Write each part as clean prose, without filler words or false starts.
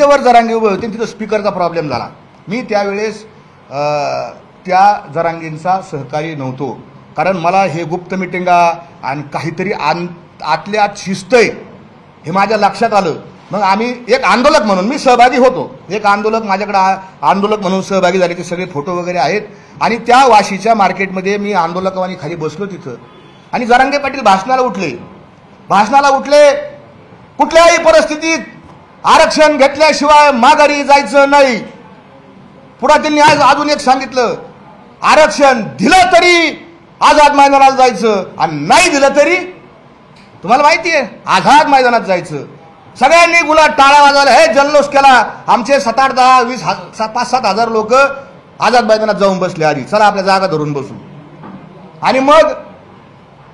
वर जरांगे उभे होते, तिथं स्पीकरचा प्रॉब्लेम झाला. मी त्यावेळेस त्या जरांगेंचा सहकारी नव्हतो, कारण मला हे गुप्त मिटिंगा आणि काहीतरी आतल्या आत शिस्त आहे हे माझ्या लक्षात आलं. मग आम्ही एक आंदोलक म्हणून मी सहभागी होतो, एक आंदोलक माझ्याकडे आंदोलक म्हणून सहभागी झाले, ते सगळे फोटो वगैरे आहेत. आणि त्या वाशीच्या मार्केटमध्ये मी आंदोलकावानी खाली बसलो तिथं, आणि जरांगे पाटील भाषणाला उठले. कुठल्याही परिस्थितीत आरक्षण घेतल्याशिवाय माघारी जायचं नाही. पुढे त्यांनी आज अजून एक सांगितलं, आरक्षण दिलं तरी आझाद मैदानात जायचं आणि नाही दिलं तरी तुम्हाला माहिती आहे आझाद मैदानात जायचं. सगळ्यांनी गुलाब टाळा वाजवला, हे जल्लोष केला. आमचे 7-8, 10, 20, 5-7 हजार लोक आझाद मैदानात जाऊन बसले. आधी चला आपल्या जागा धरून बसू. आणि मग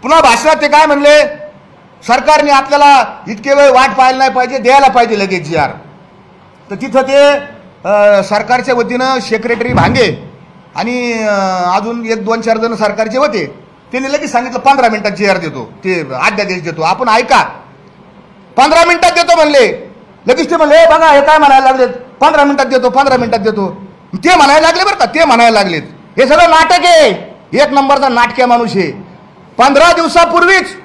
पुन्हा भाषणात ते काय म्हणले, सरकारने आपल्याला इतके वेळ वाट पाहायला नाही पाहिजे, द्यायला पाहिजे लगेच जी आर. तर तिथं ते सरकारच्या वतीनं सेक्रेटरी भांगे आणि अजून 1-2-4 जण सरकारचे होते, त्यांनी लगेच सांगितलं 15 मिनिटात जी आर देतो, ते अध्यादेश देतो. आपण ऐका, 15 मिनिटात देतो म्हणले. लगेच ते म्हणले, बघा हे काय म्हणायला लागलेत, 15 मिनिटात देतो, 15 मिनिटात देतो. ते म्हणायला लागले बरं का, ते म्हणायला लागलेत. हे सगळं नाटक आहे, 1 नंबरचा नाटक्या माणूस आहे. 15 दिवसापूर्वीच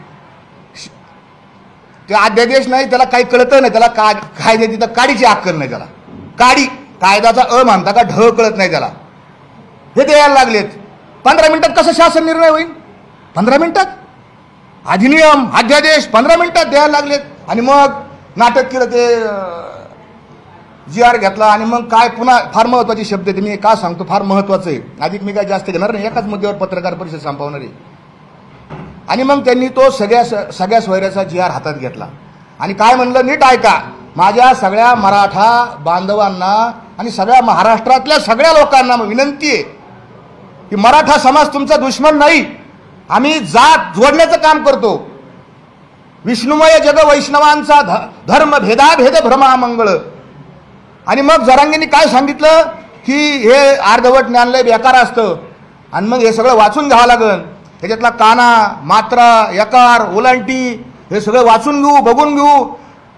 ते अध्यादेश नाही, त्याला काही कळतं नाही, त्याला कायदे तिथं काडीची अक्कल नाही, त्याला कायद्याचा म्हणता का ढ कळत नाही त्याला. हे द्यायला लागलेत. 15 मिनिटात कसं शासन निर्णय होईल? 15 मिनिटात अधिनियम अध्यादेश 15 मिनिटात द्यायला लागलेत. आणि मग नाटक केलं, ते जी आर घेतला. आणि मग काय पुन्हा फार महत्वाचे शब्द आहेत, मी का सांगतो, फार महत्वाचं आहे. अधिक मी काय जास्त घेणार नाही, एकाच मुद्द्यावर पत्रकार परिषद संपवणार आहे. आणि मग त्यांनी तो सगळ्या सोयऱ्याचा जी आर हातात घेतला आणि काय म्हणलं, नीट ऐका, माझ्या सगळ्या मराठा बांधवांना आणि सगळ्या महाराष्ट्रातल्या सगळ्या लोकांना विनंती आहे की मराठा समाज तुमचा दुश्मन नाही, आम्ही जात जोडण्याचं काम करतो. विष्णुमय जग वैष्णवांचा धर्म भेदाभेद भ्रमामंगळ. आणि मग जरांगेंनी काय सांगितलं की हे अर्धवट ज्ञान लय बेकार असतं आणि मग हे सगळं वाचून घ्यावं लागेल, त्याच्यातला काना मात्रा यकार ओलांटी हे सगळं वाचून घेऊ, बघून घेऊ,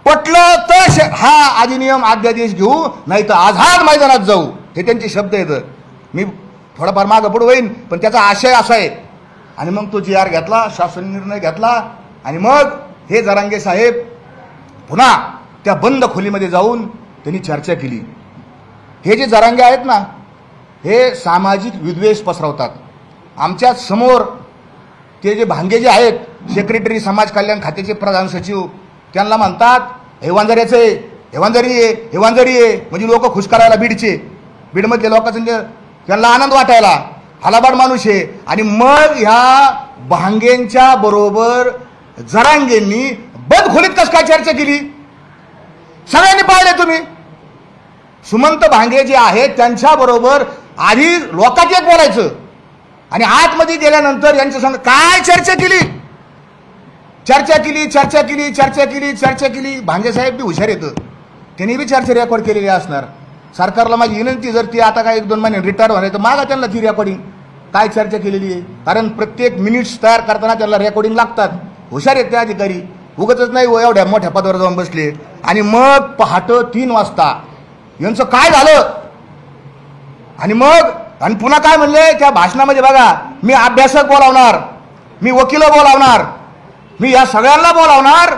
पटलं तर हा अधिनियम अध्यादेश घेऊ, नाही तर आझाद मैदानात जाऊ. हे त्यांचे शब्द आहेत. मी थोडाफार मागं पुढे होईन, पण त्याचा आशय असा आहे. आणि मग तो जी आर घेतला, शासन निर्णय घेतला. आणि मग हे जरांगे साहेब पुन्हा त्या बंद खोलीमध्ये जाऊन त्यांनी चर्चा केली. हे जे जरांगे आहेत ना, हे सामाजिक विद्वेष पसरवतात. आमच्या समोर ते जे भांगे जे आहेत, सेक्रेटरी समाज कल्याण खात्याचे प्रधान सचिव, त्यांना म्हणतात हेवांजऱ्याचं आहे, हेवांजरी आहे, हेवांजरी आहे, म्हणजे लोक खुश करायला बीडमधले लोकांचं त्यांना आनंद वाटायला, हलाबाड माणूस आहे. आणि मग ह्या भांगेंच्या बरोबर जरांगेंनी बंद खोलीत कस काय चर्चा केली, सगळ्यांनी पाहिले तुम्ही. सुमंत भांगे जे आहेत त्यांच्या बरोबर आधी लोकांचे बोलायचं आणि आतमध्ये गेल्यानंतर यांच्या संग काय चर्चा केली. भांगे साहेब बी हुशार येतं, त्यांनी बी चर्चा रेकॉर्ड केलेली असणार. सरकारला माझी विनंती, जर ती आता काय 1-2 महिने रिटायर होणार तर मागा त्यांना ती रेकॉर्डिंग काय चर्चा केलेली आहे, कारण प्रत्येक मिनिट्स तयार करताना त्यांना रेकॉर्डिंग लागतात. हुशार आहेत ते अधिकारी, उगतच नाही एवढ्या मोठ्या पदावर जाऊन बसले. आणि मग पहाटे 3 वाजता यांचं काय झालं. आणि मग आणि पुन्हा काय म्हणले त्या भाषणामध्ये, बघा मी अभ्यासक बोलावणार, मी वकील बोलावणार, मी या सगळ्यांना बोलावणार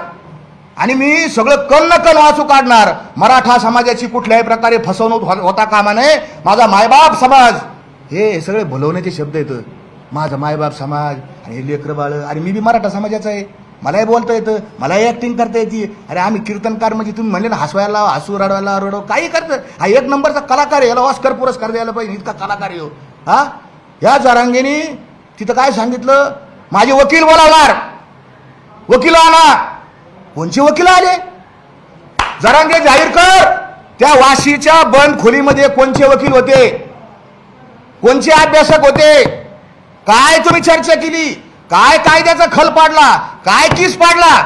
आणि मी सगळं कण वाचू काढणार. मराठा समाजाची कुठल्याही प्रकारे फसवणूक होता कामा नये. माझा मायबाप समाज, हे सगळे भुलवण्याचे शब्द येतं. माझा मायबाप समाज आणि लेकरं बाळ, आणि मी बी मराठा समाजाचा आहे, मलाही बोलता येतं, मलाही ऍक्टिंग करता येते. अरे आम्ही कीर्तनकार, म्हणजे तुम्ही म्हणले ना हसवायला हसू, रडवायला रडव, काही करतं. हा 1 नंबरचा कलाकार आहे, याला ऑस्कर पुरस्कार द्यायला पाहिजे, इतका कलाकार आहे. हा या जरांगेनी तिथं काय सांगितलं, माझे वकील बोलावणार, वकील आणा. कोणचे वकील आले, जरांगे जाहीर कर. त्या वाशीच्या बंद खोलीमध्ये कोणचे वकील होते, कोणचे अभ्यासक होते, काय तुम्ही चर्चा केली, काय कायद्याचा खल पाडला, काय किस पाडला.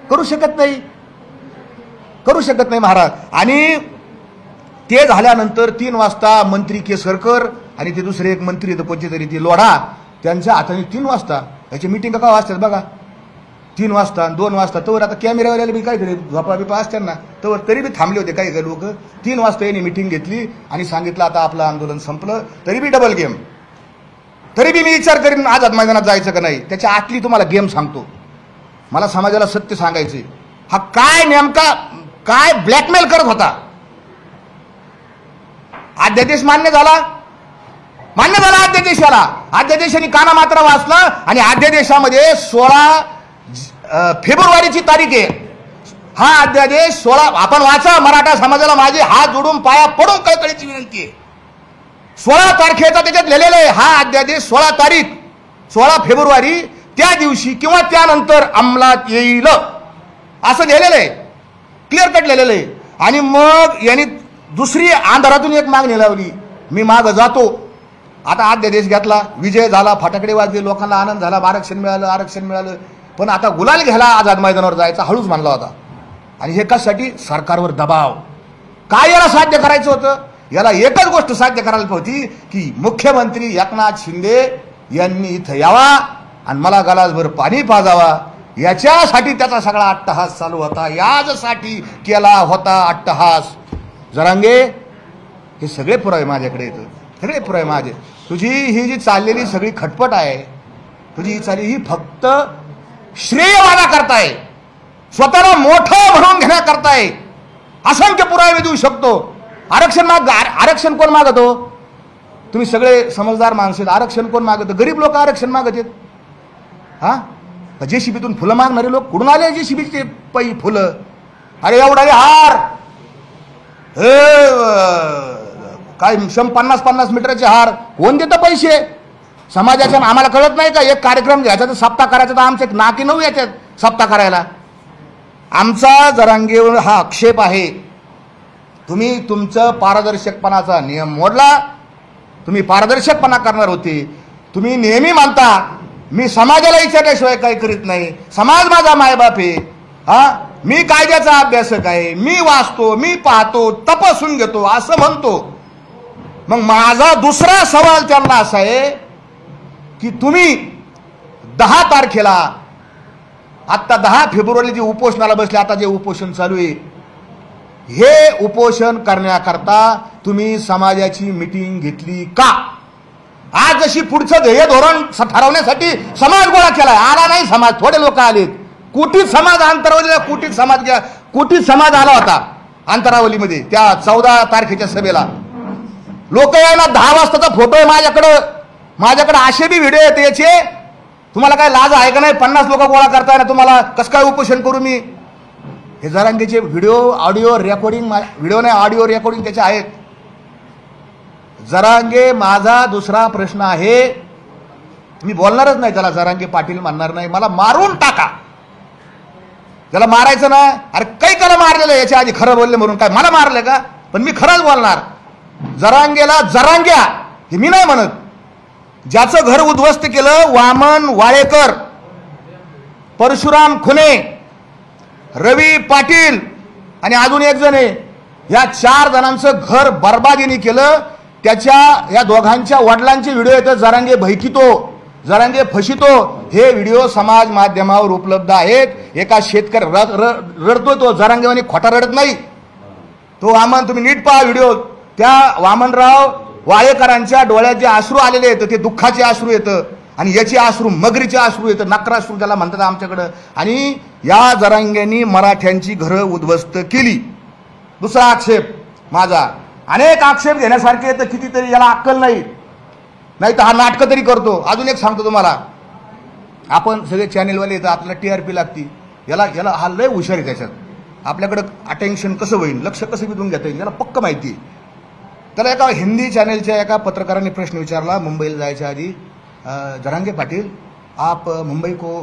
करू शकत नाही महाराज. आणि ते झाल्यानंतर 3 वाजता मंत्री केसरकर आणि ते दुसरे एक मंत्री कोणते तरी ते लोढा, त्यांच्या हाताने 3 वाजता याची मीटिंग का वाजतात बघा. 3 वाजता 2 वाजता तवर आता कॅमेऱ्यावाल्याला बी काहीतरी झोपा बिपा असतात ना, तवर तरी बी थांबले होते काही काही लोक. 3 वाजता यांनी मिटिंग घेतली आणि सांगितलं आता आपलं आंदोलन संपलं. तरी बी डबल गेम. तरी बी मी विचार करीन आझाद मैदानात जायचं का नाही. त्याच्या आतली तुम्हाला गेम सांगतो. मला समाजाला सत्य सांगायचे. हा काय नेमका काय ब्लॅकमेल करत होता. अध्यादेश मान्य झाला अध्यादेशाला. अध्यादेशाने काना मात्र वाचला आणि अध्यादेशामध्ये 16 फेब्रुवारीची तारीख आहे. हा अध्यादेश 16 आपण वाचा. मराठा समाजाला माझे हात जोडून पाया पडून कळकळीची विनंती आहे. 16 तारखेचा त्याच्यात लिहिलेलं आहे. हा अध्यादेश 16 तारीख 16 फेब्रुवारी त्या दिवशी किंवा त्यानंतर अंमलात येईल असं लिहिलेलं आहे. क्लिअर कट लिहिलेलं आहे. आणि मग यांनी दुसरी अंधारातून एक मागणी लावली, मी माग जातो. आता अध्यादेश घेतला, विजय झाला, फटाकडे वाजले, लोकांना आनंद झाला, आरक्षण मिळालं. पण आता गुलाल घ्यायला आझाद मैदानावर जायचा हळूच मानला होता. आणि हे कशासाठी? सरकारवर दबाव. काय याला साध्य करायचं होतं? याला एकच गोष्ट साध्य करायला होती की मुख्यमंत्री एकनाथ शिंदे यांनी इथं यावा आणि मला गलासभर पाणी पाजावा. याच्यासाठी त्याचा सगळा अट्टहास चालू होता. यासाठी केला होता अट्टहास. जरांगे, हे सगळे पुरावे माझ्याकडे येतं, सगळे पुरावे माझे. तुझी ही जी चाललेली सगळी खटपट आहे, तुझी ही चालली ही फक्त श्रेयवादा करताय, स्वतःला मोठं म्हणून घेण्याकरताय. असंख्य पुरावे देऊ शकतो. आरक्षण कोण मागतो? तुम्ही सगळे समजदार माणसं. आरक्षण कोण मागतं? गरीब लोक आरक्षण मागत आहेत. हा, जेसीबीतून फुलं मागणारे लोक कुठून आले? जेसीबीचे फुलं. अरे एवढा हार, काय 50-50 मीटरचे हार कोण देतं पैसे? समाजाच्या. आम्हाला कळत नाही का? एक कार्यक्रम घ्यायचा तर सप्ताह करायचा, तर आमचे नाकी 9 येतात सप्ताह करायला. आमचा जरांगेवर हा आक्षेप आहे. तुम्ही तुमचं पारदर्शकपणाचा नियम मोडला. तुम्ही पारदर्शकपणा करणार होते. तुम्ही नेहमी मानता मी समाजाला विचारल्याशिवाय काही करीत नाही. समाज माझा मायबाप आहे. हा, मी कायद्याचा अभ्यासक आहे, मी वाचतो, मी पाहतो, तपासून घेतो असं म्हणतो. मग माझा दुसरा सवाल त्यांना असा आहे की तुम्ही 10 तारखेला, आता 10 फेब्रुवारी जे उपोषणाला बसले, आता जे उपोषण चालू आहे, हे उपोषण करण्याकरता तुम्ही समाजाची मिटिंग घेतली का? आज जशी पुढचं ध्येय धोरण ठरवण्यासाठी समाज गोळा केलाय. आला नाही समाज, थोडे लोक आलेत. कुटीत समाज अंतरावलीला कुटीत समाज आला होता अंतरावलीमध्ये त्या 14 तारखेच्या सभेला. लोक यायला 10 वाजताचा फोटो आहे माझ्याकडे असे बी व्हिडिओ येते याचे. तुम्हाला काय लाज आहे का नाही? 50 लोक गोळा करताय ना, तुम्हाला कसं काय उपोषण करू मी? हे जरांगेचे व्हिडिओ ऑडिओ रेकॉर्डिंग, व्हिडिओ नाही ऑडिओ रेकॉर्डिंग त्याचे आहेत. जरांगे, माझा दुसरा प्रश्न आहे, मी बोलणारच नाही त्याला. जरांगे पाटील म्हणणार नाही, मला मारून टाका. त्याला मारायचं ना. अरे काही त्याला मारलेलं याच्या आधी खरं बोलले म्हणून काय मला मारलं का? पण मी खरंच बोलणार. जरांगेला जरांग्या हे मी नाही म्हणत. ज्याचं घर उद्ध्वस्त केलं, वामन वाळेकर, परशुराम खुने, रवी पाटील आणि अजून एक जण आहे, या 4 जणांचं घर बर्बादीने केलं. त्याच्या या दोघांच्या वडिलांचे व्हिडिओ येतात. जरांगे भयकितो, जरांगे फशितो. हे व्हिडिओ समाज माध्यमावर उपलब्ध आहेत. एका शेतकरी रडतोय, तो जरांगेवानी खोटा रडत नाही. तो वामन, तुम्ही नीट पहा व्हिडिओ. त्या वामनराव वाळेकरांच्या डोळ्यात जे अश्रू आलेले आहेत ते दुःखाचे अश्रू येतं आणि याचे अश्रू मगरीचे अश्रू येतं, नक्राश्रू त्याला म्हणतात आमच्याकडं. आणि या जरांग्यांनी मराठ्यांची घरं उद्ध्वस्त केली. दुसरा आक्षेप माझा. अनेक आक्षेप घेण्यासारखे येतं, कितीतरी याला अक्कल नाही तर हा नाटकं तरी करतो. अजून एक सांगतो तुम्हाला, आपण सगळे चॅनेलवाले येतं, आपल्याला TRP लागती. याला हा लय हुशार आहे. त्याच्यात आपल्याकडं अटेन्शन कसं होईल, लक्ष कसं विधून घेता येईल, याला पक्क माहिती आहे. त्याला एका हिंदी चॅनेलच्या एका पत्रकाराने प्रश्न विचारला मुंबईला जायच्या आधी, जरांगे पाटील आप मुंबई को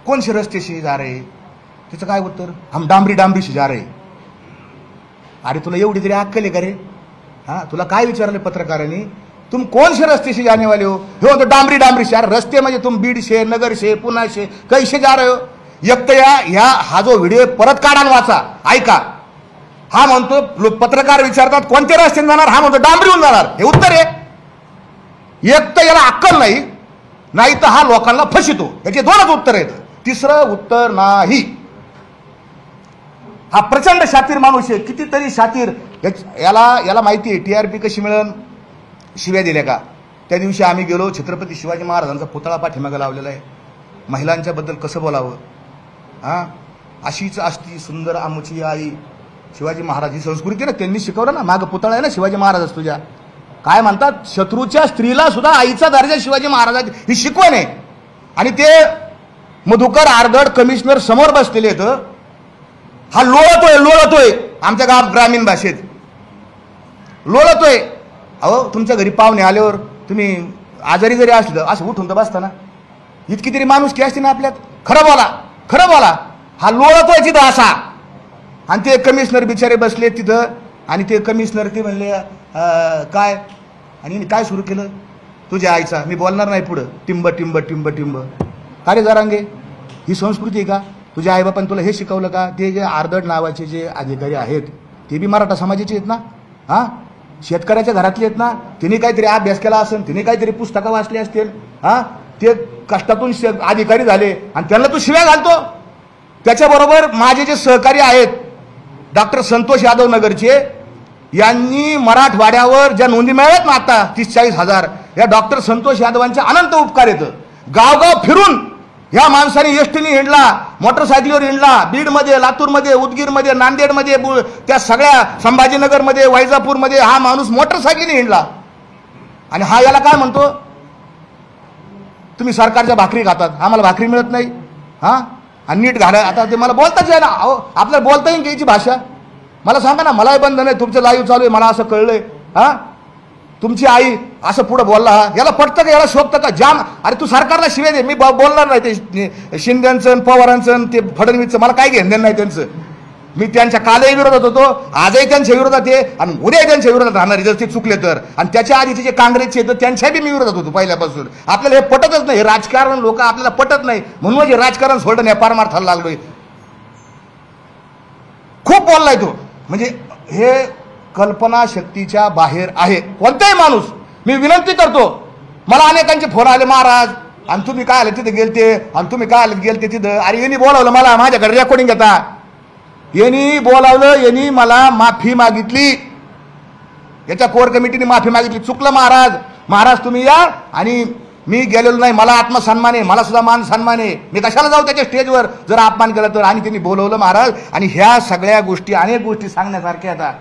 कौन से रस्ते से जा रहे? त्याचं काय उत्तर? हम डांबरी से जा रहे. अरे तुला एवढी तरी अक्कल आहे का रे? हाँ, तुला काय विचारले पत्रकारांनी? तुम कौन से रस्ते से जाने वाले हो? हे तो डांबरी से. अरे रस्ते म्हणजे तुम बीड से, नगर से, पुणा से, कैसे जा रहे हो? एक तर हा जो व्हिडिओ परत काढा आणि वाचा, ऐका. हा म्हणतो, पत्रकार विचारतात कोणत्या रस्त्याने जाणार, हा म्हणतो डांबरीहून जाणार. हे उत्तर आहे. एक तर याला अक्कल नाही नाही तर हा लोकांना फसितो. याचे दोनच उत्तर आहेत. तिसरं उत्तर नाही. हा प्रचंड शातीर माणूस आहे, कितीतरी शातीर. याला माहिती आहे टीआरपी कशी मिळेल. शिव्या दिल्या का? त्या दिवशी आम्ही गेलो, छत्रपती शिवाजी महाराजांचा पुतळा पाठीमागे लावलेला आहे. महिलांच्या बद्दल कसं बोलावं, हां अशीच असती सुंदर आमची आई. शिवाजी महाराज ही संस्कृती ना, त्यांनी शिकवलं ना. मागं पुतळा आहे ना शिवाजी महाराज तुझ्या. काय म्हणतात, शत्रूच्या स्त्रीला सुद्धा आईचा दर्जा शिवाजी महाराज ही शिकवण आहे. आणि ते मधुकर आर्दड कमिशनर समोर बसलेले आहेत. हा लोळतोय आमच्या ग्रामीण भाषेत लोळतोय. अहो तुमच्या घरी पाहुणे आल्यावर तुम्ही आजारी जरी असलं असं उठून तर बसता ना. इतकी तरी माणुसकी असते ना आपल्यात. खरं बोला. हा लोळतोय तिथं असा. आणि ते कमिशनर बिचारे बसले तिथं. आणि ते कमिशनर ते म्हणले काय, आणि काय सुरू केलं, तुझ्या आईचा मी बोलणार नाही पुढं. टिंब टिंब टिंब टिंब. का रे जरांगे, ही संस्कृती आहे का? तुझ्या आईबापांनी तुला हे शिकवलं का? ते जे आर्दड नावाचे जे अधिकारी आहेत ते बी मराठा समाजाचे आहेत ना. हां शेतकऱ्याच्या घरातले आहेत ना. तिने काहीतरी अभ्यास केला असेल, तिने काहीतरी पुस्तकं वाचली असतील. हां ते कष्टातून अधिकारी झाले आणि त्यांना तू शिव्या घालतो. त्याच्याबरोबर माझे जे सहकारी आहेत डॉक्टर संतोष यादव नगरचे, यांनी मराठवाड्यावर ज्या नोंदी मिळाल्यात ना आता 30-40 हजार, या डॉक्टर संतोष यादवांचे अनंत उपकार येतं. गावगाव फिरून ह्या माणसाने एसटीने हिंडला, मोटरसायकलीवर हिंडला. बीडमध्ये, लातूरमध्ये, उदगीरमध्ये, नांदेडमध्ये, त्या सगळ्या संभाजीनगरमध्ये, वैजापूरमध्ये हा माणूस मोटरसायकलीने हिंडला. आणि हा याला काय म्हणतो, तुम्ही सरकारच्या भाकरी खातात, आम्हाला भाकरी मिळत नाही. हां आणि नीट घाला. आता ते मला बोलताच आहे ना. अहो आपल्याला बोलता येईल घ्यायची भाषा. मला सांगा ना, मलाही बंद नाही, तुमचं लाईव्ह चालू आहे, मला असं कळलंय. हां तुमची आई असं पुढे बोलला, हा याला पटतं का, याला शोभतं का? जाम. अरे तू सरकारला शिवाय दे, मी बोलणार नाही. ते शिंदेचं, पवारांचं, ते फडणवीसचं मला काय घेणं नाही त्यांचं. मी त्यांच्या कालही विरोधात होतो, आजही त्यांच्या विरोधात आहे आणि उद्याही त्यांच्या विरोधात राहणार जर ते चुकले तर. आणि त्याच्या आधीचे जे काँग्रेसचे तर त्यांच्या बी मी विरोधात होतो पहिल्यापासून. आपल्याला हे पटतच नाही. हे राजकारण लोक आपल्याला पटत नाही, म्हणून हे राजकारण सोडणं या पारमार्थाला लागलोय. खूप बोललाय तो. म्हणजे हे कल्पनाशक्तीच्या बाहेर आहे कोणताही माणूस. मी विनंती करतो, मला अनेकांचे फोन आले, महाराज आणि तुम्ही काय आले तिथे गेलते, आणि तुम्ही काय आले गेलते तिथं. अरे यांनी बोलावलं मला, माझ्याकडे रेकॉर्डिंग घेता. यांनी बोलावलं, यांनी मला माफी मागितली, याच्या कोर कमिटीने माफी मागितली. चुकलं महाराज तुम्ही या. आणि मी गेलेलो नाही, मला आत्मसन्मान आहे, मला सुद्धा मान सन्मान आहे, मी कशाला जाऊ त्याच्या स्टेजवर जर अपमान केला तर. आणि त्यांनी बोलवलं महाराज. आणि ह्या सगळ्या गोष्टी, अनेक गोष्टी सांगण्यासारख्या आता.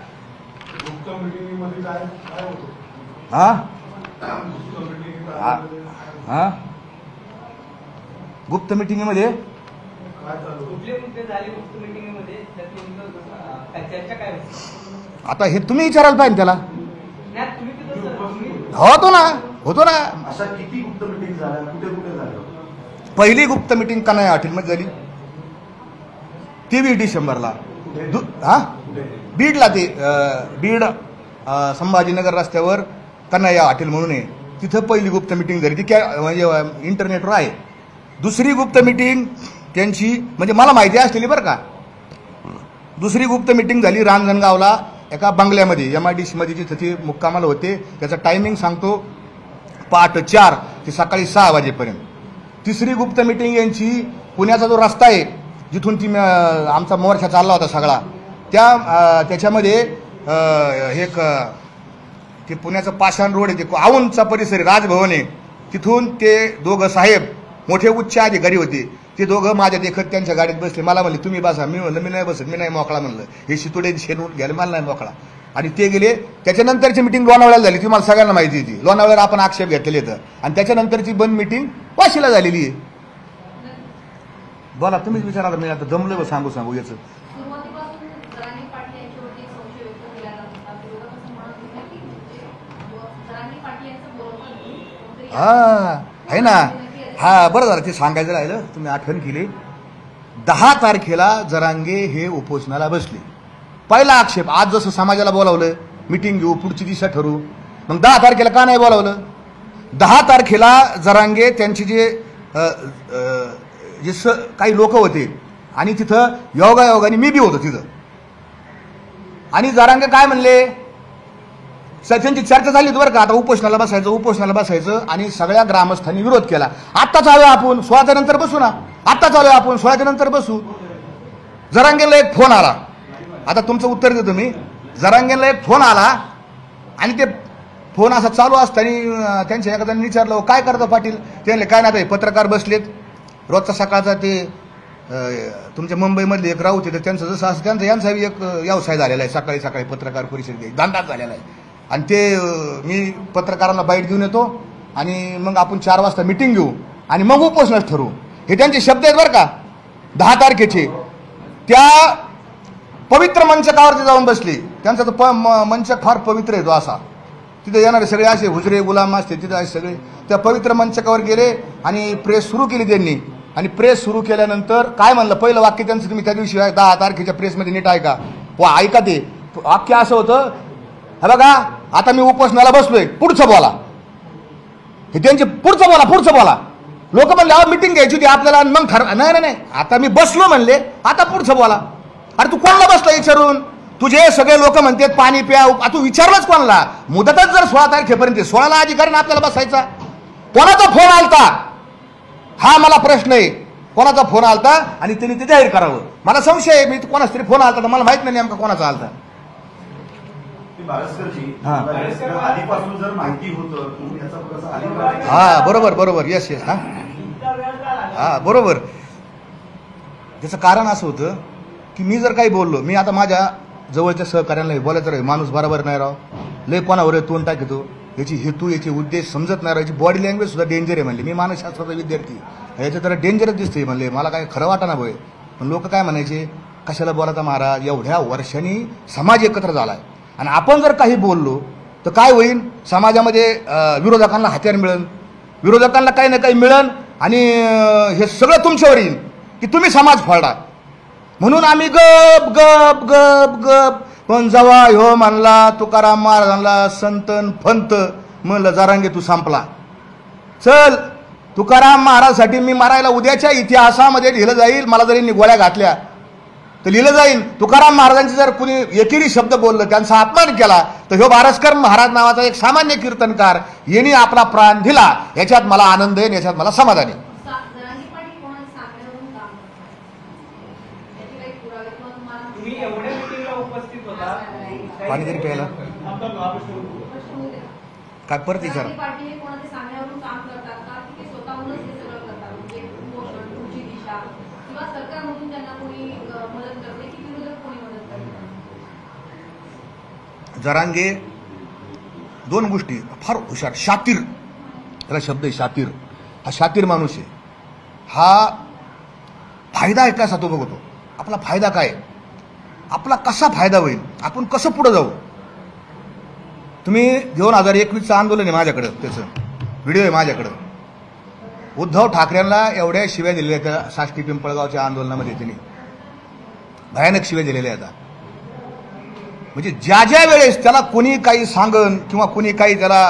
गुप्त मिटिंगमध्ये आता हे तुम्ही विचारायला पाहिजे त्याला. होतो ना. अशा किती गुप्त मिटिंग झाल्या, कुठे झाल्या? पहिली गुप्त मिटिंग कन्हैया हॉटेलमध्ये झाली 23 डिसेंबरला. बीडला. ते बीड संभाजीनगर रस्त्यावर कन्हैया हॉटेल म्हणून आहे, तिथं पहिली गुप्त मिटिंग झाली. ती म्हणजे इंटरनेटवर आहे. दुसरी गुप्त मिटिंग त्यांची म्हणजे मला माहिती असलेली बरं का. दुसरी गुप्त मिटिंग झाली रांजणगावला एका बंगल्यामध्ये, MIDC मध्ये, जिथं ते मुक्कामाला होते. त्याचा टायमिंग सांगतो, पहाटे 4 ते सकाळी 6 वाजेपर्यंत. तिसरी गुप्त मिटिंग यांची पुण्याचा जो रस्ता आहे जिथून ती आमचा मोर्चा चालला होता सगळा, त्याच्यामध्ये एक ते पुण्याचं पाषाण रोड आहे, ते औंधचा परिसर आहे, राजभवन आहे. तिथून ते दोघं साहेब मोठे उच्च अधिकारी होते, ते दोघं माझ्या देखत त्यांच्या गाडीत बसले. मला म्हणले तुम्ही बसा. मी म्हणलं मी नाही बसत, मी नाही मोकळा. म्हणलं हे शितोडे शेण घ्यायला मला नाही मोकळा. आणि ते गेले. त्याच्यानंतरची मिटिंग लोणावळ्याला झाली, तुम्हाला सगळ्यांना माहिती होती. लोणावळ्याला आपण आक्षेप घेतलेले तर. आणि त्याच्यानंतरची बंद मिटिंग वाशीला झालेली आहे. बोला तुम्हीच विचारायला. मी आता जमलं सांगू याचं. आहे ना. बरं झालं ते सांगायचं राहिलं, तुम्ही आठवण केली. 10 तारखेला जरांगे हे उपोषणाला बसले. पहिला आक्षेप, आज जसं समाजाला बोलावलं मिटिंग घेऊ, पुढची दिशा ठरवू, मग 10 तारखेला का नाही बोलावलं? 10 तारखेला जरांगे त्यांचे जे काही लोक होते आणि तिथं योगायोगाने मी बी होतो तिथं. आणि जरांगे काय म्हणले, त्यांची चर्चा झाली बरं का, आता उपोषणाला बसायचं आणि सगळ्या ग्रामस्थांनी विरोध केला. आत्ता चालू आपण 16च्या नंतर बसू ना, आत्ता चालू आपण 16च्या नंतर बसू. जरांगेला एक फोन आला, आता तुमचं उत्तर देतो मी. जरांगेला एक फोन आला आणि ते फोन असा चालू असताना त्यांच्या एखाद्याने विचारलं, काय करता पाटील? ते म्हणले काय नाही, पत्रकार बसलेत रोजचा सकाळचा, ते तुमच्या मुंबईमधले एक राऊत तर त्यांचं जसं असं त्यांचा यांचा एक व्यवसाय झालेला आहे, सकाळी सकाळी पत्रकार परिषद घ्यायची धंदाच झालेला आहे. आणि ते मी पत्रकारांना बाईट घेऊन येतो आणि मग आपण 4 वाजता मिटिंग घेऊ आणि मग उपोषणास ठरवू. हे त्यांचे शब्द आहेत बरं का. 10 तारखेचे त्या पवित्र मंचकावरती जाऊन बसली. त्यांचा तो मंचक फार पवित्र आहे तो असा, तिथे येणारे सगळे असे हुजरे गुलाम असते तिथे असे सगळे त्या पवित्र मंचकावर गेले आणि प्रेस सुरू केली त्यांनी. आणि प्रेस सुरू केल्यानंतर काय म्हणलं, पहिलं वाक्य त्यांचं तुम्ही त्या दिवशी 10 तारखेच्या प्रेसमध्ये नीट ऐका, ऐका ते वाक्य असं होतं, हे बघा आता मी उपोषणाला बसलोय, पुढचं बोला. हे त्यांचे पुढचं बोला. लोक म्हणले अहो मिटिंग घ्यायची होती आपल्याला, मग नाही आता मी बसलो म्हणले, आता पुढचं बोला. अरे तू कोणाला बसला विचारून? तुझे सगळे लोक म्हणतात पाणी प्या, तू विचारलंच कोणाला? मुदतच जर 16 तारखेपर्यंत, 16ला अधिकारी आपल्याला बसायचा. कोणाचा फोन आलता हा मला प्रश्न आहे, कोणाचा फोन आलता आणि त्यांनी ते जाहीर करावं. मला संशय आहे, मी कोणाच तरी फोन आलता तर मला माहित नाही नेमका कोणाचा आलता. आधीपासून जर माहिती होतं तुम्ही याचा थोडासा अधिकार. हा बरोबर येस हा बरोबर. त्याचं कारण असं होतं की मी जर काही बोललो, मी आता माझ्या जवळच्या सहकार्यांना बोलायचं राहील, माणूस बरोबर नाही राव, लय कोणावर तोंड टाकतो, याची हेतू याचे उद्देश समजत नाही राव, याची बॉडी लँग्वेज सुद्धा डेंजर आहे म्हणले. मी मानसशास्त्राचा विद्यार्थी, याचं तर डेंजरच दिसते म्हणले, मला काय खरं वाटा ना भोय. पण लोक काय म्हणायचे, कशाला बोलाता महाराज, एवढ्या वर्षांनी समाज एकत्र झालाय आणि आपण जर काही बोललो तर काय होईल, समाजामध्ये विरोधकांना हत्यार मिळेल, विरोधकांना काही ना काही मिळेल आणि हे सगळं तुमच्यावर येईल की तुम्ही समाज फोडा. म्हणून आम्ही गप गप गप गप. पण जेव्हा ह्यो म्हणला तुकाराम महाराजांना संतन फंत, म्हणलं जरांगे तू संपला. चल तुकाराम महाराजसाठी मी मरायला उद्याच्या इतिहासामध्ये लिहिलं जाईल. मला जरी गोळ्या घातल्या तर लिहिलं जाईल. तुकाराम महाराजांचे जर कुणी एकेरी शब्द बोललं, त्यांचा अपमान केला, तर ह्यो बारसकर महाराज नावाचा एक सामान्य कीर्तनकार यांनी आपला प्राण दिला. याच्यात मला आनंद आहे, याच्यात मला समाधान आहे. पाणी तरी प्यायला काय परत विचारा. जरांगे 2 गोष्टी फार हुशार, शातीर, त्याला शब्द आहे शातीर. हा शातीर माणूस आहे. हा फायदा आहे कसा तो बघतो, आपला फायदा काय, आपला कसा फायदा होईल, आपण कसं पुढे जाऊ. तुम्ही 2021चं आंदोलन आहे माझ्याकडं, त्याचं व्हिडिओ आहे माझ्याकडं. उद्धव ठाकरेंना एवढ्या शिव्या दिलेल्या त्या साष्टी पिंपळगावच्या आंदोलनामध्ये, त्यांनी भयानक शिव्या दिलेल्या आहेत. म्हणजे ज्या ज्या वेळेस त्याला कोणी काही सांगन किंवा कोणी काही त्याला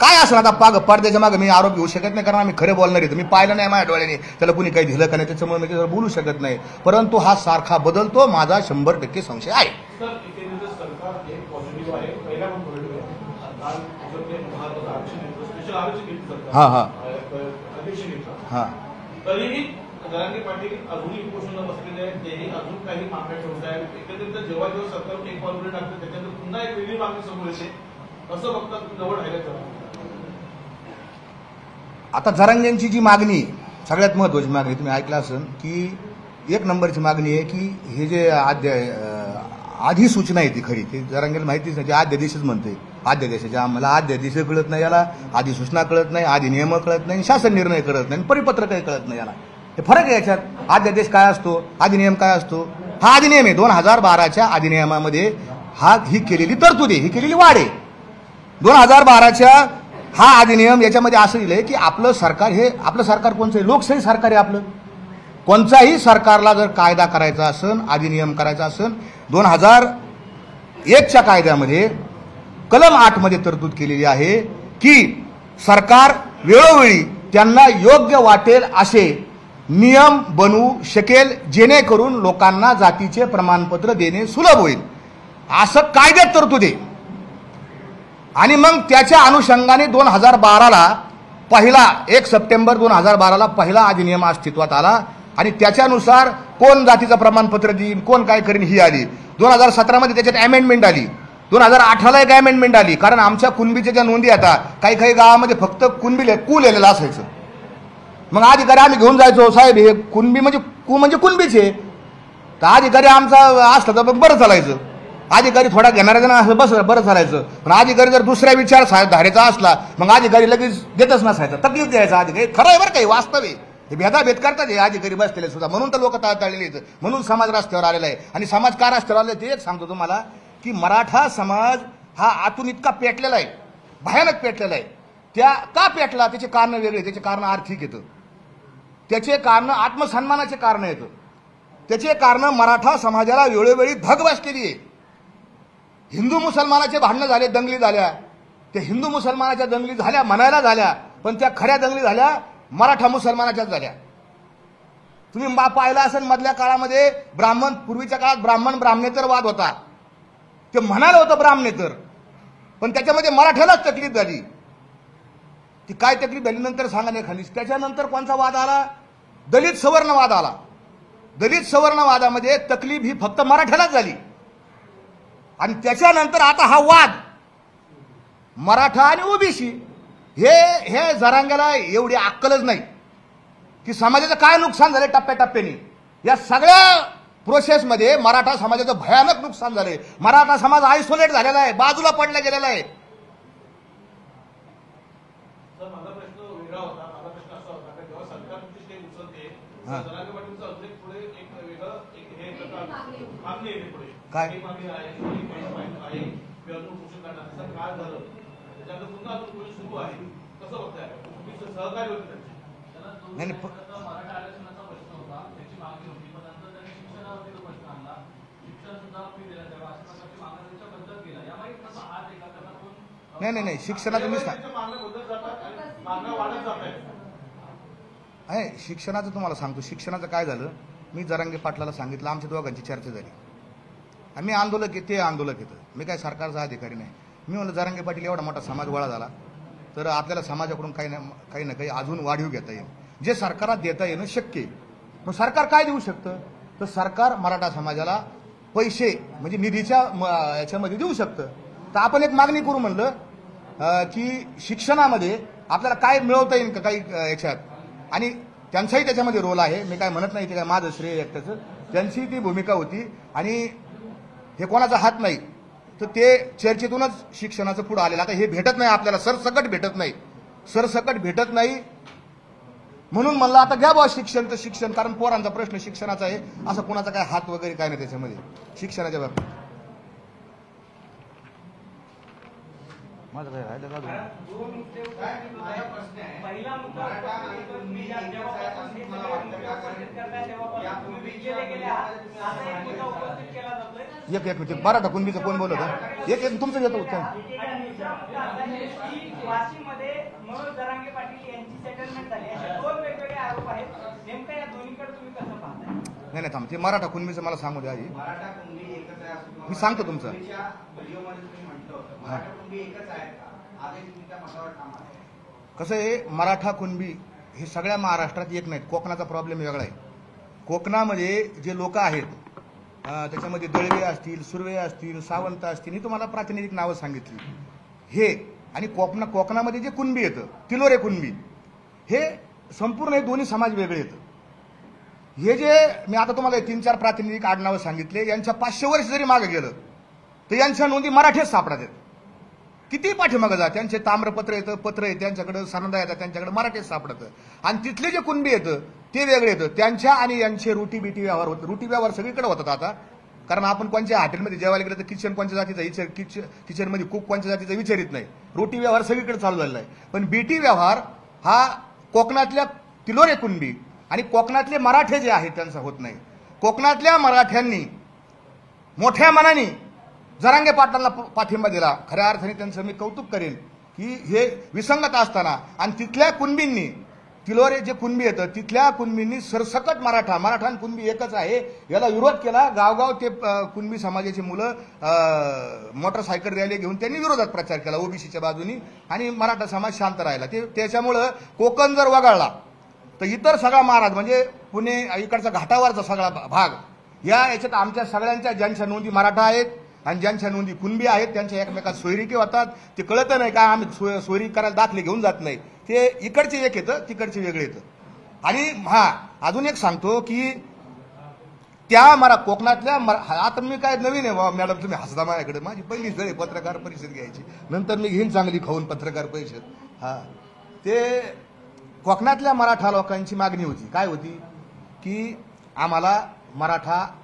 काय असं, आता पडद्याच्या मागे मी आरोप घेऊ शकत नाही, कारण आम्ही खरे बोलणार आहे. मी पाहिलं नाही माझ्या डोळ्याने त्याला कोणी काही दिलं का नाही, त्याच्यामुळे मी त्याच्यावर बोलू शकत नाही. परंतु हा सारखा बदलतो, माझा 100% संशय आहे. हा हा हा जरांगे पाटील अजूनही उपोषणाला बसलेले आहेत, तेही अजून काही मागण्या ठेवत आहेत. एकंदरीत जेव्हा सरकार एक पाऊल टाकतं त्याच्यानंतर पुन्हा एक वेगळी मागणी समोर येते, असं बघतात जवळ राहिलं. आता जरांगेंची जी मागणी, सगळ्यात महत्वाची मागणी तुम्ही ऐकलं असेल की 1 नंबरची मागणी आहे की हे जे अधिसूचना आहे ती खरी, ती जरांगेला माहितीच नाही, आद्यदेशच म्हणते. आद्यदेशाच्या आम्हाला आद्यदेश कळत नाही, याला अधिसूचना कळत नाही, अधिनियम कळत नाही, शासन निर्णय कळत नाही, परिपत्र काही कळत नाही. याला हे फरक आहे याच्यात. आद्यदेश काय असतो, अधिनियम काय असतो. हा अधिनियम आहे 2012च्या अधिनियमामध्ये ही केलेली तरतूद आहे, ही केलेली वाढ आहे. 2012च्या हा अधिनियम याच्यामध्ये असं दिलंय की आपलं सरकार कोणचं आहे, लोकशाही सरकार आहे आपलं. कोणत्याही सरकारला जर कायदा करायचा असेल, अधिनियम करायचा असेल, 2001च्या कायद्यामध्ये कलम 8 मध्ये तरतूद केलेली आहे की सरकार वेळोवेळी त्यांना योग्य वाटेल असे नियम बनवू शकेल, जेणेकरून लोकांना जातीचे प्रमाणपत्र देणे सुलभ होईल, असं कायद्यात तरतूद आहे. आणि मग त्याच्या अनुषंगाने 2012ला पहिला 1 सप्टेंबर 2012ला पहिला अधिनियम अस्तित्वात आला आणि त्याच्यानुसार कोण जातीचं प्रमाणपत्र देईन, कोण काय करीन ही आली. 2017मध्ये त्याच्यात अमेंडमेंट आली. 2018ला एक अमेंडमेंट आली, कारण आमच्या कुणबीच्या ज्या नोंदी आता काही काही गावामध्ये फक्त कुणबी कू लिहिलेलं असायचं. मग अधिकारी आम्ही घेऊन जायचो, साहेब हे कुणबी म्हणजे कुणबीचे. तर अधिकारी आमचा असला तर मग बरं चालायचं. अधिकारी थोडा घेणारा ना असं बरं चालायचं. पण अधिकारी जर दुसऱ्या विचार धारेचा असला मग अधिकारी लगेच देतच नसायचा, तकलीफ द्यायचा अधिकारी. खरं आहे बरं काही, वास्तव आहे. हे भेदाभेद करतात हे अधिकारी बसलेले सुद्धा. म्हणून तर लोक टाळलेले आहेत, म्हणून समाज रस्त्यावर आलेला आहे. आणि समाज का रस्त्यावर आलेला आहे ते एक सांगतो तुम्हाला, की मराठा समाज हा आतून इतका पेटलेला आहे, भयानक पेटलेला आहे. त्या का पेटला त्याचे कारण वेगळे, त्याचे कारण आर्थिक येतं, त्याचे कारण आत्मसन्मानाचे कारण येतं, त्याचे कारण मराठा समाजाला वेळोवेळी धग बसलेली आहे. हिंदू मुसलमानाचे भांडणं झाले, दंगली झाल्या, त्या हिंदू मुसलमानाच्या दंगली झाल्या म्हणायला झाल्या, पण त्या खऱ्या दंगली झाल्या मराठा मुसलमानाच्याच झाल्या. तुम्ही पाहिला असेल मधल्या काळामध्ये ब्राह्मण, पूर्वीच्या काळात ब्राह्मण ब्राह्मणेतर वाद होता. ते म्हणालं होतं ब्राह्मणेतर, पण त्याच्यामध्ये मराठ्यालाच तकलीफ झाली. ती काय तकलीफ झाली नंतर सांगा नाही खाली. त्याच्यानंतर कोणता वाद आला? दलित सवर्ण वाद आला. दलित सवर्ण वादामध्ये तकलीफ ही फक्त मराठ्यालाच झाली. आणि त्याच्यानंतर आता हा वाद मराठा आणि ओबीसी, हे जरांग्याला एवढी अक्कलच नाही की समाजाचं काय नुकसान झालं टप्प्याटप्प्याने. या सगळ्या प्रोसेसमध्ये मराठा समाजाचं भयानक नुकसान झालंय. मराठा समाज आयसोलेट झालेला आहे, बाजूला पडला गेलेला आहे. सर माझा प्रश्न वेगळा होता. माझा प्रश्न असा होता की जेव्हा सरकार तुमची स्टेप उचलते जरांगे पाटीलचा अजून एक पुढे एक वेगळं हे मागणी येते पुढे काय मागणी आहे अजून पोषण करण्याचा काळ झालं त्याच्यानंतर पुन्हा अजून पुढे सुरू आहे. कसं बघताय तुम्ही सहकार्य होते त्यांचे? नाही मराठा आरक्षणाचा प्रश्न होता, त्याची मागणी होती, पण नंतर त्यांनी शिक्षणावरती तो प्रश्न आणला. शिक्षण सुद्धा फ्री दिलं तेव्हा अशा प्रकारची मागण्या त्यांच्या बदलत गेला. यामागे कसा हात एका करता कोण नाही शिक्षणाचं मी मागण्या बदलत जातात आणि मागण्या वाढत जात आहे. शिक्षणाचं तुम्हाला सांगतो. शिक्षणाचं काय झालं, मी जरांगे पाटलाला सांगितलं, आमच्या दोघांची चर्चा झाली. आम्ही आंदोलक आहे, ते आंदोलक येतं. मी काय सरकारचा अधिकारी नाही. मी म्हणलं जरांगे पाटील एवढा मोठा समाज गोळा झाला तर आपल्याला समाजाकडून काही ना काही अजून वाढीव घेता येईल, जे सरकारला देता येणं शक्य आहे. मग सरकार काय देऊ शकतं, तर सरकार मराठा समाजाला पैसे म्हणजे निधीच्या याच्यामध्ये देऊ शकतं. तर आपण एक मागणी करू म्हणलं की शिक्षणामध्ये आपल्याला काय मिळवता येईल का काही याच्यात, आणि त्यांचाही त्याच्यामध्ये रोल आहे. मी काय म्हणत नाही ते काय माझं श्रेय एकट्याचं, त्यांची ती भूमिका होती. आणि हे कोणाचा हात नाही, तर ते चर्चेतूनच शिक्षणाचं पुढं आलेलं. आता हे भेटत नाही आपल्याला, सरसकट भेटत नाही. म्हणून म्हणलं आता घ्या बा शिक्षण, तर शिक्षण, कारण पोरांचा प्रश्न शिक्षणाचा आहे. असं कोणाचा काय हात वगैरे काय नाही त्याच्यामध्ये शिक्षणाच्या बाबतीत. माझं काय राहिलं का? पहिला मुद्दा एक मिनिट, मराठा कुणबीचं कोण बोलत होतं? एक तुमचं घेतो उत्तर. वाशीमध्ये मनोज जरांगे पाटील यांची सेटलमेंट झाली, असे दोन वेगवेगळे आरोप आहेत. नेमकं या दोन्हीकडे तुम्ही कसं पाहताय? नाही थांब, ते मराठा कुणबीचं मला सांगू द्या आधी. मराठा कुणबी एकच आहे असं तुम्हाला मी सांगतो तुमचं. व्हिडिओमध्ये तुम्ही म्हटलं होतं मराठा कुणबी एकच आहे का? आधी तुम्ही त्या मतावर ठाम आहे. कसं आहे, मराठा कुणबी हे सगळ्या महाराष्ट्रात एक नाहीत. कोकणाचा प्रॉब्लेम वेगळा आहे. कोकणामध्ये जे लोक आहेत त्याच्यामध्ये दळवे असतील, सुर्वे असतील, सावंत असतील, ही तुम्हाला प्रातिनिधिक नावं सांगितली. हे आणि कोकणामध्ये जे कुणबी येतं, तिलोरे कुणबी, हे संपूर्ण हे दोन्ही समाज वेगळे येतं. हे जे मी आता तुम्हाला 3-4 प्रातिनिधिक आडनावं सांगितले, यांच्या 500 वर्ष जरी मागे गेलं तर यांच्या नोंदी मराठीच सापडतात. किती पाठीमागं जा, त्यांचे ताम्रपत्र येतं, पत्र येतं, त्यांच्याकडे सनदा येतात, त्यांच्याकडे मराठीत सापडतं. आणि तिथले जे कुणबी येतं ते वेगळे येतं. त्यांच्या आणि यांचे रोटी व्यवहार होतं. रोटी व्यवहार सगळीकडे होतात आता, कारण आपण कोणत्या हॉटेलमध्ये जेवायला गेलं तर किचन कोणत्या जातीचा किचनमध्ये कुक कोणत्या जातीचा विचारित नाही. रोटी व्यवहार सगळीकडे चालू झालेला आहे. पण बीटी व्यवहार हा कोकणातल्या तिलोरे कुणबी आणि कोकणातले मराठे जे आहेत त्यांचा होत नाही. कोकणातल्या मराठ्यांनी मोठ्या मनाने जरांगे पाटलांना पाठिंबा दिला. खऱ्या अर्थाने त्यांचं मी कौतुक करेन की हे विसंगत असताना, आणि तिथल्या कुणबींनी तिलोरे जे कुणबी येतं तिथल्या कुणबींनी सरसकट मराठा आणि कुणबी एकच आहे याला विरोध केला. गावगाव ते कुणबी समाजाची मुलं मोटरसायकल रॅली घेऊन त्यांनी विरोधात प्रचार केला ओबीसीच्या बाजूनी आणि मराठा समाज शांत राहिला. त्याच्यामुळं कोकण जर वगळला तर इतर सगळा महाराज म्हणजे पुणे इकडचा घाटावरचा सगळा भाग याच्यात आमच्या सगळ्यांच्या ज्यांच्या नोंदी मराठा आहेत आणि ज्यांच्या नोंदी कुणबी आहेत त्यांच्या एकमेकात सोयरिकी होतात. ते कळत नाही का आम्ही सोयरी करायला दाखले घेऊन जात नाही. ते इकडचे एक येतं तिकडचे वेगळे येतं. आणि अजून एक सांगतो की त्या कोकणातल्या आता मी काय नवीन आहे मॅडम तुम्ही हसता माझ्याकडे माझी पहिलीच वेळ पत्रकार परिषद घ्यायची नंतर मी घेईन चांगली खाऊन पत्रकार परिषद. ते कोकणातल्या मराठा लोकांची मागणी होती काय होती की आम्हाला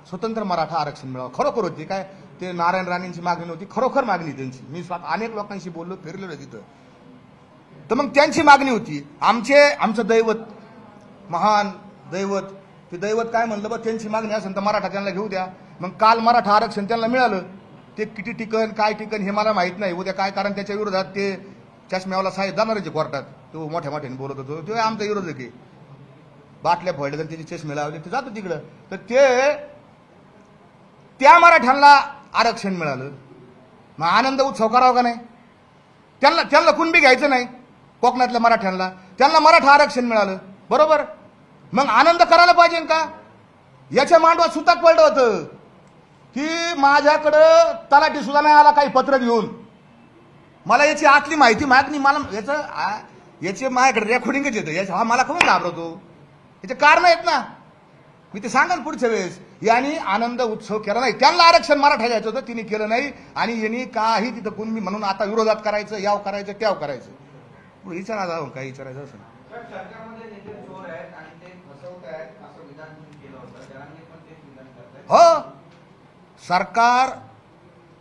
स्वतंत्र मराठा आरक्षण मिळावं. खरोखर होती काय ते नारायण राणेंची मागणी नव्हती खरोखर मागणी त्यांची. मी अनेक लोकांशी बोललो फिरलेलो तिथं. तर मग त्यांची मागणी होती आमचं दैवत महान दैवत ते दैवत काय म्हणलं बघ त्यांची मागणी असेल तर मराठा त्यांना घेऊ द्या. मग काल मराठा आरक्षण त्यांना मिळालं. ते किती टिकन काय टिकन हे मला माहित नाही उद्या काय कारण त्याच्या विरोधात ते चष्म्यावाला साहेब जाणारच कोर्टात. तो मोठ्या मोठ्याने बोलत होतो तो आमचा विरोधक आहे. बाटल्या फोडल्या त्याचे चष्मे लावले ते जातो तिकडं. तर त्या मराठ्यांना आरक्षण मिळालं. मग आनंद उत्सव करावा का नाही. त्यांना कुणबी घ्यायचं नाही कोकणातल्या मराठ्यांना त्यांना मराठा आरक्षण मिळालं बरोबर. मग आनंद करायला पाहिजे का. याच्या मांडवात सुताक पडलं होतं की माझ्याकडं तलाठी सुद्धा नाही आला काही पत्र घेऊन मला याची आतली माहिती मागणी मला याचे माझ्याकडे रेकॉर्डिंगच येतं मला खबर घाबरतो याचे कारण आहेत ना. मी ते सांगेन पुढच्या वेळेस. यांनी आनंद उत्सव केला नाही. त्यांना आरक्षण मराठा घ्यायचं होतं तिने केलं नाही आणि यांनी काही तिथं कुणबी म्हणून आता विरोधात करायचं याव करायचं त्याव करायचं. विचारा जावं काय विचारायचं असं. सरकारमध्ये नेते चोर आहेत आणि ते फसवत आहेत असं विधान तुम्ही केलं होतं जरांगे पण तेच विधान करतायत. हो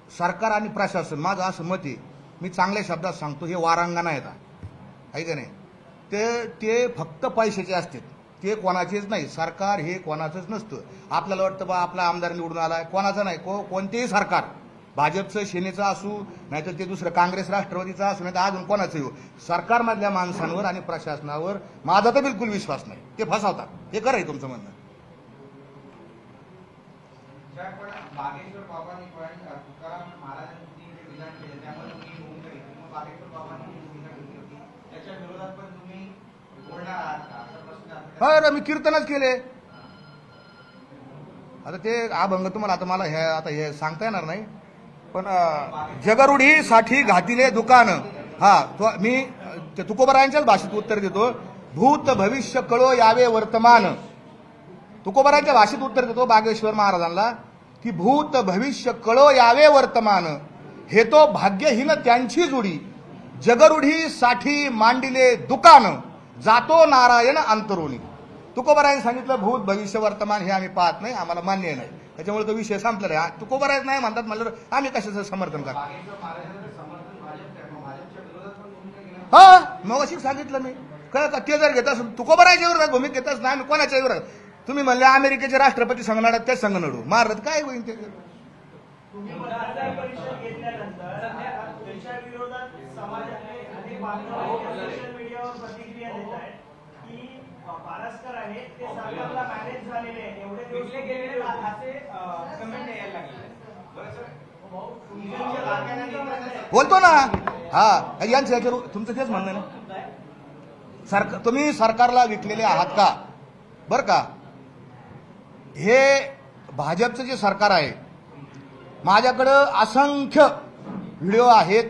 सरकार आणि प्रशासन माझं असं मत आहे मी चांगल्या शब्दात सांगतो हे वारांगणा येतात आहे का नाही. ते फक्त पैशाचे असतात ते कोणाचेच नाही. सरकार हे कोणाचंच नसतं. आपल्याला वाटतं बा आपला आमदार निवडून आलाय कोणाचं नाही. कोणतेही सरकार भाजपचं सेनेचं असू नाहीतर ते दुसरं काँग्रेस राष्ट्रवादीचं असू नाही तर अजून कोणाचं येऊ सरकारमधल्या माणसांवर आणि प्रशासनावर माझा तर बिलकुल विश्वास नाही. ते फसवतात. हे खरं आहे तुमचं म्हणणं. पण बागेश्वर बाबांनी पण तुकाराम महाराजांनी जे विधान केले त्यामुळे तुम्ही भूमिका घेतली मग बागेश्वर बाबांनी जी भूमिका घेतली होती त्याच्या विरोधात पण तुम्ही बोलणार आहात का असा प्रश्न अरे मी कीर्तनच केले. आता ते अभंग तुम्हाला आता मला हे सांगता येणार नाही पण जगरुढीसाठी घातिले दुकान मी ते तुकोबरायांच्याच भाषेत उत्तर देतो. भूत भविष्य कळो यावे वर्तमान तुकोबरायांच्या भाषेत उत्तर देतो बागेश्वर महाराजांना की भूत भविष्य कळो यावे वर्तमान हे तो भाग्यहीन त्यांची जुडी जगरुढीसाठी मांडिले दुकान जातो नारायण अंतरोनी. तुकोबरायांनी सांगितलं भूत भविष्य वर्तमान हे आम्ही पाहत नाही आम्हाला मान्य नाही त्याच्यामुळे तो विषय संपलेला आहे. तुकोबराय नाही म्हणतात म्हणलं आम्ही कशाचं समर्थन करतो. मग अशी सांगितलं मी काय ते जर घेत असून तुकोबरायच्या विरोधात भूमिका घेतच नाही आम्ही कोणाच्या विरोधात. तुम्ही म्हणले अमेरिकेचे राष्ट्रपती संघ लढत त्याच संघ लढू मारत काय होईल ते. पारस्कर आहे ते सरकारला मॅनेज झालेले एवढे दिवस गेलेले असे कमेंट यायला लागले. बोलतो ना यांचं याच्यावर तुमचं तेच म्हणणं ना. तुम्ही सरकारला विकलेले आहात का बर का. हे भाजपचं जे सरकार आहे माझ्याकडं असंख्य व्हिडिओ आहेत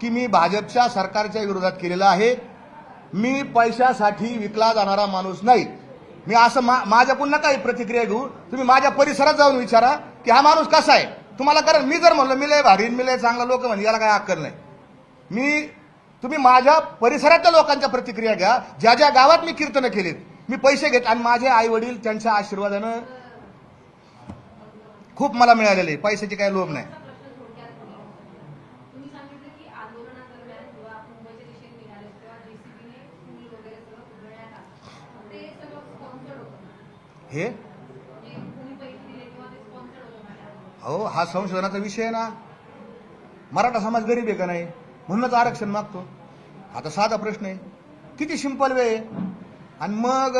की मी भाजपच्या सरकारच्या विरोधात केलेला आहे. मी पैशासाठी विकला जाणारा माणूस नाही. मी असं माझ्याकडून काही प्रतिक्रिया घेऊ तुम्ही माझ्या परिसरात जाऊन विचारा की हा माणूस कसा आहे तुम्हाला. कारण मी जर म्हणलं मी लय भारी मी लय चांगला लोक म्हणजे याला काही अक्कल नाही. तुम्ही माझ्या परिसरातल्या लोकांच्या प्रतिक्रिया घ्या. ज्या ज्या गावात मी कीर्तनं केलीत मी पैसे घेत आणि माझे आई वडील त्यांच्या आशीर्वादानं खूप मला मिळालेले पैशाची काही लोभ नाही. हे हो हा संशोधनाचा विषय आहे ना. मराठा समाज गरीब आहे का नाही म्हणूनच आरक्षण मागतो. आता साधा प्रश्न आहे किती सिंपल वे आहे. आणि मग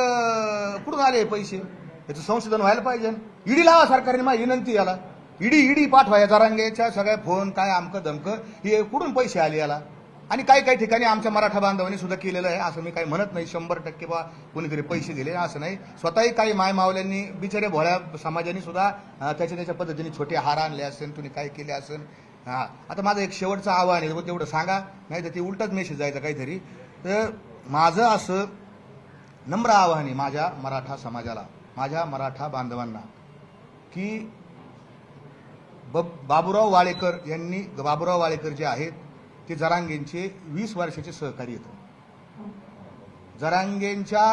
कुठून आले हे पैसे? याचं संशोधन व्हायला पाहिजे. ईडी लावा सरकारने, माझी विनंती याला. ईडी पाठवा या जरांगेच्या सगळ्या फोन काय अमकं धमकं हे कुठून पैसे आले याला. आणि काही ठिकाणी आमच्या मराठा बांधवांनी सुद्धा केलेलं आहे, असं मी काही म्हणत नाही 100% बा कोणीतरी पैसे दिले असं नाही. स्वतःही काही मायमावल्यांनी बिचारे भोळ्या समाजाने सुद्धा त्याच्या पद्धतीने छोटे हार आणले असेल, तुम्ही काय केले असेल. हा, आता माझं एक शेवटचं आव्हान आहे, तेवढं सांगा, नाही तर ते उलटच मेसेज जायचं काहीतरी. तर माझं असं नम्र आव्हान आहे माझ्या मराठा समाजाला, माझ्या मराठा बांधवांना, की बाबूराव वाळेकर जे आहेत ते जरांगेंचे 20 वर्षाचे सहकारी आहेत. जरांगेंच्या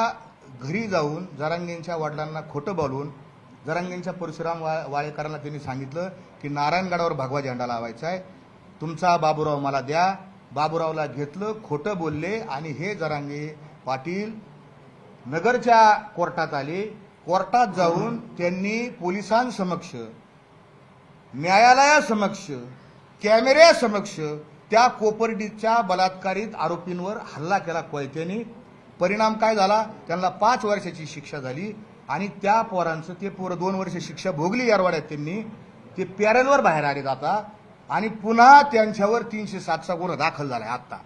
घरी जाऊन जरांगेंच्या वडिलांना खोटं बोलून जरांगेंच्या परशुराम वाळेकरांना त्यांनी सांगितलं की नारायणगडावर भगवा झेंडा लावायचा आहे, तुमचा बाबूराव मला द्या. बाबूरावला घेतलं, खोटं बोलले आणि हे जरांगे पाटील नगरच्या कोर्टात आले. कोर्टात जाऊन त्यांनी पोलिसांसमक्ष, न्यायालयासमक्ष, कॅमेऱ्यासमक्ष त्या कोपर्डीच्या बलात्कारित आरोपींवर हल्ला केला कोयत्याने. परिणाम काय झाला? त्यांना 5 वर्षाची शिक्षा झाली आणि त्या पोरांचं ते पोरं 2 वर्ष शिक्षा भोगली यारवाड्यात. त्यांनी ते पॅरेलवर बाहेर आले जाता आणि पुन्हा त्यांच्यावर 307चा गुन्हा दाखल झालाय आता.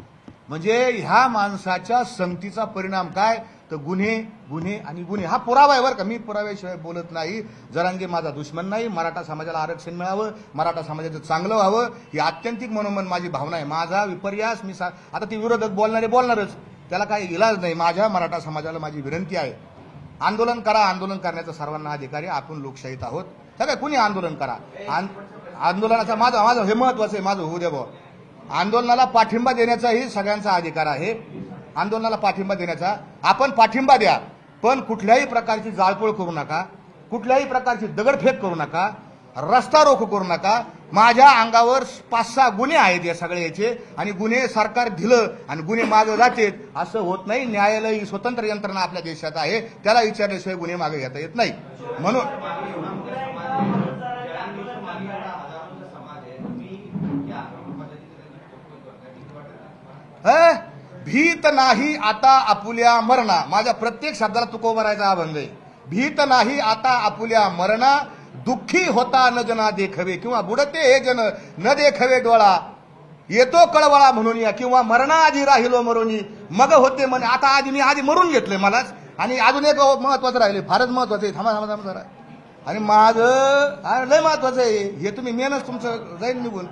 म्हणजे ह्या माणसाच्या संगतीचा परिणाम काय? तर गुन्हे आणि गुन्हे. हा पुरावा आहे बरं का, मी पुराव्याशिवाय बोलत नाही. जरांगे माझा दुश्मन नाही. मराठा समाजाला आरक्षण मिळावं, मराठा समाजाचं चांगलं व्हावं ही आत्यंतिक मनोमन माझी भावना आहे. माझा विपर्यास मी आता ते विरोधक बोलणारच, त्याला काही इलाज नाही. माझ्या मराठा समाजाला माझी विनंती आहे, आंदोलन करा. आंदोलन करण्याचा सर्वांना अधिकार आहे. आपण लोकशाहीत आहोत. सगळं कुणी आंदोलन करा. आंदोलनाचा माझं हे महत्वाचं आहे, माझं होऊ द्या भाऊ. आंदोलनाला पाठिंबा देण्याचाही सगळ्यांचा अधिकार आहे. आंदोलनाला पाठिंबा देण्याचा आपण पाठिंबा द्या, पण कुठल्याही प्रकारची जाळपोळ करू नका, कुठल्याही प्रकारची दगडफेक करू नका, रस्ता रोको करू नका. माझ्या अंगावर 5-6 गुन्हे आहेत या सगळ्याचे आणि गुन्हे सरकार दिलं आणि गुन्हे मागे जाते असं होत नाही. न्यायालय ही स्वतंत्र यंत्रणा आपल्या देशात आहे, त्याला विचारल्याशिवाय गुन्हे मागे घेता येत नाही. म्हणून भीत नाही आता आपुल्या मरणा. माझ्या प्रत्येक शब्दाला तुकोबा राहायचा अभंग आहे. भीत नाही आता आपुल्या मरणा, दुःखी होता न जना देखवे, किंवा बुडते हे जन न देखवे डोळा, येतो कळवळा म्हणून या, किंवा मरणा आधी राहिलो मरुनी मग होते म्हणे. आता मी आधी मरून घेतलंय मलाच. आणि अजून एक महत्वाचं राहिले, फारच महत्वाचं आहे, थांबा जरा. आणि माझं लय महत्वाचं आहे हे, तुम्ही मेनच तुमचं जाईल निघून.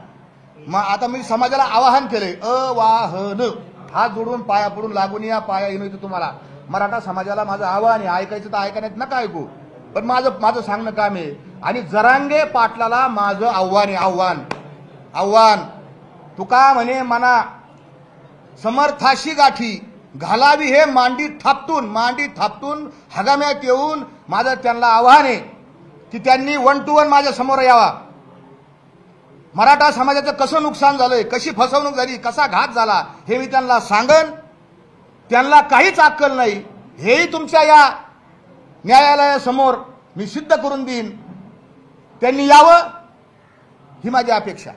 आता मी समाजाला आवाहन केलंय, अवाहन, हात जोडून पाया पडून लागून या, पाया येणं तुम्हाला. मराठा समाजाला माझं आव्हान आहे, ऐकायचं तर ऐकण्यात नका ऐकू, पण माझं सांगणं काम आहे. आणि जरांगे पाटलाला माझं आव्हान आहे, आव्हान. तुका म्हणे मना समर्थाशी गाठी घालावी हे मांडी थापटून हगाम्यात येऊन. माझं त्यांना आव्हान आहे की त्यांनी 1 to 1 माझ्या समोर यावा. मराठा समाजाचं कसं नुकसान झालंय, कशी फसवणूक झाली, कसा घात झाला हे मी त्यांना सांगन. त्यांना काहीच अक्कल नाही हेही तुमच्या या न्यायालयासमोर मी सिद्ध करून देईन. त्यांनी यावं ही माझी अपेक्षा.